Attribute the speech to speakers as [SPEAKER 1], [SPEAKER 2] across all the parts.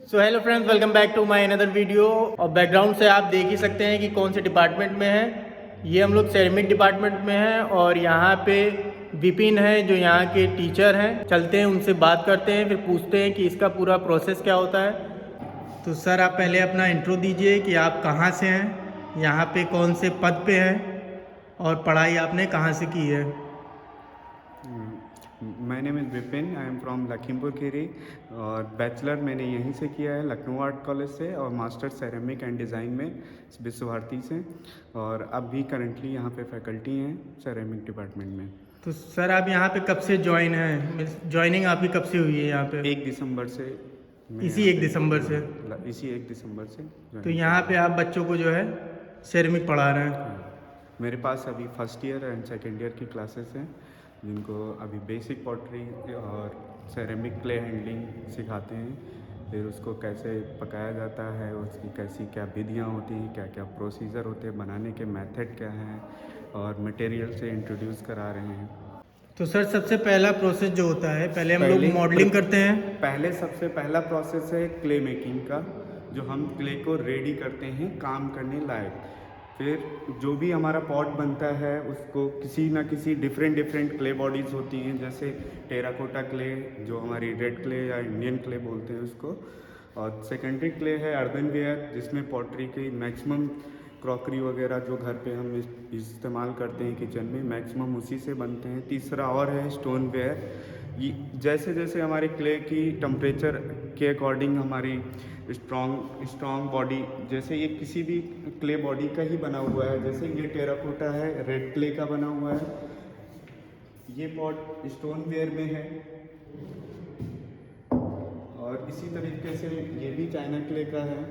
[SPEAKER 1] So hello friends, welcome back to my another video. और background से आप देख ही सकते हैं कि कौन से डिपार्टमेंट में है। ये हम लोग सेरेमिक डिपार्टमेंट में हैं और यहाँ पे विपिन है जो यहाँ के टीचर हैं। चलते हैं उनसे बात करते हैं, फिर पूछते हैं कि इसका पूरा प्रोसेस क्या होता है। तो सर, आप पहले अपना इंट्रो दीजिए कि आप कहाँ से हैं, यहाँ पे कौन से पद पे हैं और पढ़ाई आपने कहाँ से की है।
[SPEAKER 2] My name is Vipin, I am from Lakhimpur Kheri और बैचलर मैंने यहीं से किया है लखनऊ आर्ट कॉलेज से, और मास्टर सेरेमिक एंड डिज़ाइन में विश्व भारती से, और अब भी करंटली यहाँ पे फैकल्टी हैं सेरेमिक डिपार्टमेंट में।
[SPEAKER 1] तो सर, आप यहाँ पे कब से ज्वाइन हैं, ज्वाइनिंग आपकी कब से हुई है यहाँ पे?
[SPEAKER 2] 1 दिसंबर से।
[SPEAKER 1] इसी 1 दिसंबर से?
[SPEAKER 2] इसी 1 दिसंबर से।
[SPEAKER 1] तो यहाँ पे आप बच्चों को जो है सेरेमिक पढ़ा रहे हैं।
[SPEAKER 2] मेरे पास अभी first year and second year की क्लासेस हैं जिनको अभी बेसिक पॉटरी और सेरेमिक क्ले हैंडलिंग सिखाते हैं। फिर उसको कैसे पकाया जाता है, उसकी कैसी क्या विधियाँ होती हैं, क्या क्या प्रोसीजर होते हैं, बनाने के मेथड क्या हैं, और मटेरियल से इंट्रोड्यूस करा रहे हैं।
[SPEAKER 1] तो सर, सबसे पहला प्रोसेस जो होता है, पहले हम लोग मॉडलिंग करते हैं।
[SPEAKER 2] पहले सबसे पहला प्रोसेस है क्ले मेकिंग का, जो हम क्ले को रेडी करते हैं काम करने लायक। फिर जो भी हमारा पॉट बनता है उसको किसी ना किसी डिफरेंट क्ले बॉडीज़ होती हैं, जैसे टेराकोटा क्ले जो हमारी रेड क्ले या इंडियन क्ले बोलते हैं उसको, और सेकेंडरी क्ले है अर्बनवेयर जिसमें पॉटरी की मैक्सिमम क्रॉकरी वगैरह जो घर पे हम इस्तेमाल करते हैं किचन में मैक्सिमम उसी से बनते हैं। तीसरा और है स्टोनवेयर। ये जैसे जैसे हमारे क्ले की टेम्परेचर के अकॉर्डिंग हमारी स्ट्रॉन्ग बॉडी, जैसे ये किसी भी क्ले बॉडी का ही बना हुआ है, जैसे ये टेराकोटा है रेड क्ले का बना हुआ है, ये पॉट स्टोनवेयर में है, और इसी तरीके से ये भी चाइना क्ले का है।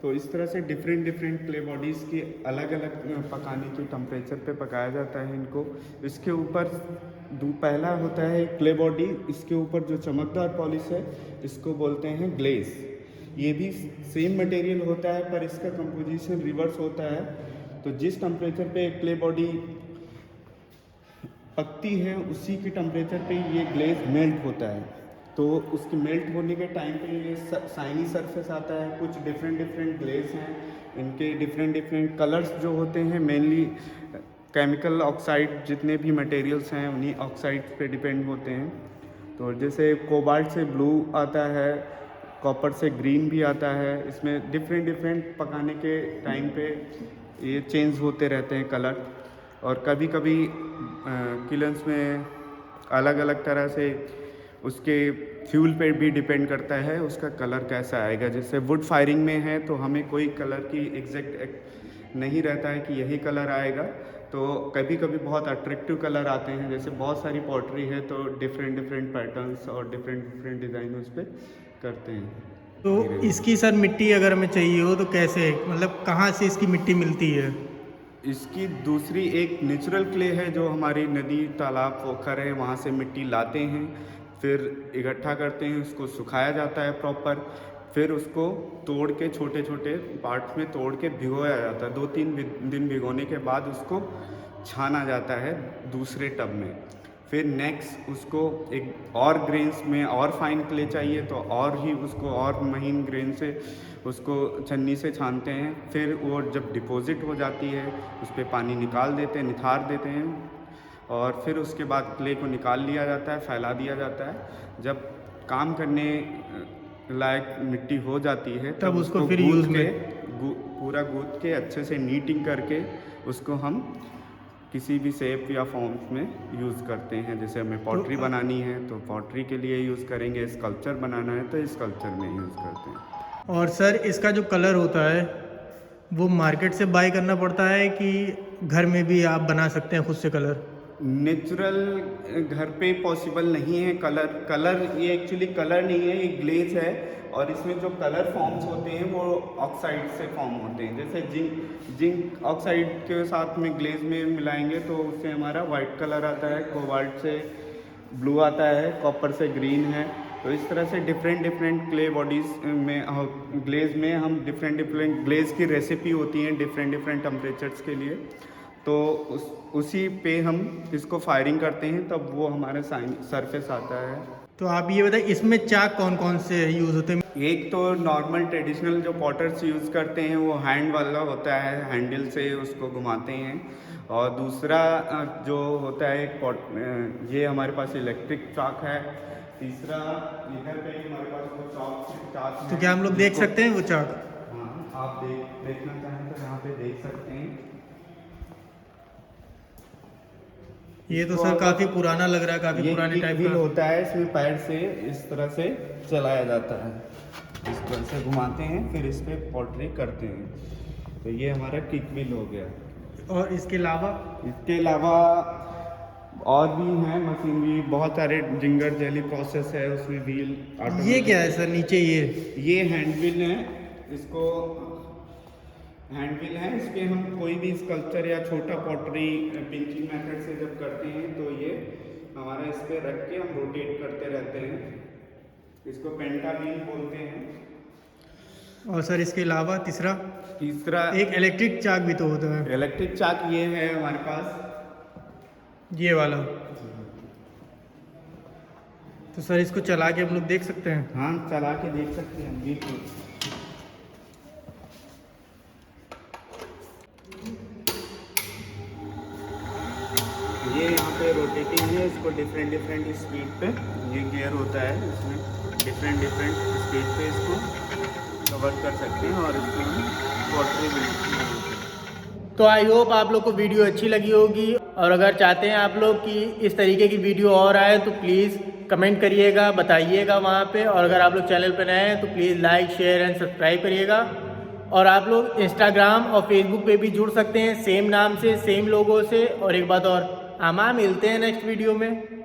[SPEAKER 2] तो इस तरह से डिफरेंट क्ले बॉडीज़ की अलग अलग पकाने की टेम्परेचर पे पकाया जाता है इनको। इसके ऊपर पहला होता है क्ले बॉडी, इसके ऊपर जो चमकदार पॉलिश है इसको बोलते हैं ग्लेज। ये भी सेम मटेरियल होता है पर इसका कंपोजिशन रिवर्स होता है। तो जिस टेम्परेचर पे क्ले बॉडी पकती है उसी के टेम्परेचर पे ये ग्लेज मेल्ट होता है। तो उसके मेल्ट होने के टाइम पे ये शाइनी सरफेस आता है। कुछ डिफरेंट ग्लेज हैं, इनके डिफरेंट कलर्स जो होते हैं मेनली केमिकल ऑक्साइड जितने भी मटेरियल्स हैं उन्हीं ऑक्साइड पे डिपेंड होते हैं। तो जैसे कोबाल्ट से ब्लू आता है, कॉपर से ग्रीन भी आता है। इसमें डिफरेंट पकाने के टाइम पे ये चेंज होते रहते हैं कलर, और कभी कभी किलन्स में अलग अलग तरह से उसके फ्यूल पे भी डिपेंड करता है उसका कलर कैसा आएगा। जैसे वुड फायरिंग में है तो हमें कोई कलर की एग्जैक्ट नहीं रहता है कि यही कलर आएगा। तो कभी कभी बहुत अट्रैक्टिव कलर आते हैं, जैसे बहुत सारी पॉटरी है तो डिफरेंट पैटर्न्स और डिफरेंट डिज़ाइन उस पर करते हैं।
[SPEAKER 1] तो इसकी सर मिट्टी अगर हमें चाहिए हो तो कैसे, मतलब कहाँ से इसकी मिट्टी मिलती है?
[SPEAKER 2] इसकी दूसरी एक नेचुरल क्ले है जो हमारी नदी तालाब पोखर है वहाँ से मिट्टी लाते हैं, फिर इकट्ठा करते हैं, उसको सुखाया जाता है प्रॉपर, फिर उसको तोड़ के छोटे छोटे पार्ट्स में तोड़ के भिगोया जाता है। 2-3 दिन भिगोने के बाद उसको छाना जाता है दूसरे टब में। फिर नेक्स्ट उसको एक और ग्रेन्स में और फाइन क्ले चाहिए तो और ही उसको और महीन ग्रेन से उसको छन्नी से छानते हैं। फिर वो जब डिपॉजिट हो जाती है उस पर पानी निकाल देते हैं, निथार देते हैं, और फिर उसके बाद क्ले को निकाल लिया जाता है, फैला दिया जाता है। जब काम करने लायक मिट्टी हो जाती है तब उसको
[SPEAKER 1] फिर
[SPEAKER 2] गूँथ
[SPEAKER 1] यूज़
[SPEAKER 2] के
[SPEAKER 1] में
[SPEAKER 2] पूरा गूँथ के अच्छे से नीटिंग करके उसको हम किसी भी शेप या फॉर्म्स में यूज़ करते हैं। जैसे हमें पॉटरी बनानी है तो पॉटरी के लिए यूज़ करेंगे, स्कल्पचर बनाना है तो स्कल्पचर में यूज़ करते हैं।
[SPEAKER 1] और सर, इसका जो कलर होता है वो मार्केट से बाय करना पड़ता है कि घर में भी आप बना सकते हैं खुद से कलर?
[SPEAKER 2] नेचुरल घर पे पॉसिबल नहीं है कलर ये एक्चुअली कलर नहीं है, ये ग्लेज है, और इसमें जो कलर फॉर्म्स होते हैं वो ऑक्साइड से फॉर्म होते हैं। जैसे जिंक ऑक्साइड के साथ में ग्लेज में मिलाएंगे तो उससे हमारा वाइट कलर आता है, कोबाल्ट से ब्लू आता है, कॉपर से ग्रीन है। तो इस तरह से डिफरेंट क्ले बॉडीज़ में ग्लेज में हम डिफरेंट ग्लेज की रेसिपी होती हैं डिफरेंट टेम्परेचर्स के लिए। तो उसी पे हम इसको फायरिंग करते हैं तब वो हमारे सरफेस आता है।
[SPEAKER 1] तो आप ये बताइए इसमें चाक कौन कौन से यूज़ होते हैं?
[SPEAKER 2] एक तो नॉर्मल ट्रेडिशनल जो पॉटर्स यूज़ करते हैं वो हैंड वाला होता है, हैंडल से उसको घुमाते हैं। और दूसरा जो होता है ये हमारे पास इलेक्ट्रिक चाक है। तीसरा इधर पे हमारे पास वो चाक
[SPEAKER 1] तो क्या हम लोग देख सकते हैं वो चाक?
[SPEAKER 2] हाँ, आप देखना चाहें तो यहाँ पे देख सकते हैं।
[SPEAKER 1] ये तो सर काफ़ी पुराना लग रहा है, काफ़ी पुराने टाइप
[SPEAKER 2] व्हील
[SPEAKER 1] का।
[SPEAKER 2] होता है, इसमें पैर से इस तरह से चलाया जाता है, इस तरह से घुमाते हैं, फिर इस पे पॉटरी करते हैं। तो ये हमारा किक व्हील हो गया।
[SPEAKER 1] और इसके अलावा
[SPEAKER 2] और भी हैं मशीनरी, बहुत सारे जिंगर जेली प्रोसेस है उसमें व्हील।
[SPEAKER 1] ये क्या है सर नीचे?
[SPEAKER 2] ये हैंड व्हील है, इसको हैंड व्हील है। इसके हम कोई भी स्कल्पचर या छोटा पॉटरी पिंचिंग मेथड से जब करते हैं तो ये हमारा इस पे रख के हम रोटेट करते रहते हैं। इसको पेंटा व्हील बोलते हैं।
[SPEAKER 1] और सर इसके अलावा तीसरा एक इलेक्ट्रिक चाक भी तो होता है।
[SPEAKER 2] इलेक्ट्रिक चाक ये है हमारे पास,
[SPEAKER 1] ये वाला। तो सर इसको चला के हम लोग देख सकते हैं?
[SPEAKER 2] हाँ, चला के देख सकते हैं बिल्कुल। ये यहाँ पे रोटेटिंग है, इसको डिफरेंट स्पीड पे, ये गियर होता है, इसमें डिफरेंट स्पीड पे इसको कवर कर सकते हैं और इसमें हम पॉटरी बिल्ड।
[SPEAKER 1] तो आई होप आप लोग को वीडियो अच्छी लगी होगी, और अगर चाहते हैं आप लोग कि इस तरीके की वीडियो और आए तो प्लीज़ कमेंट करिएगा, बताइएगा वहाँ पे। और अगर आप लोग चैनल पर नए हैं तो please like share and subscribe करिएगा। और आप लोग इंस्टाग्राम और फेसबुक पे भी जुड़ सकते हैं, सेम नाम से सेम लोगों से। और एक बात और, आमा मिलते हैं नेक्स्ट वीडियो में।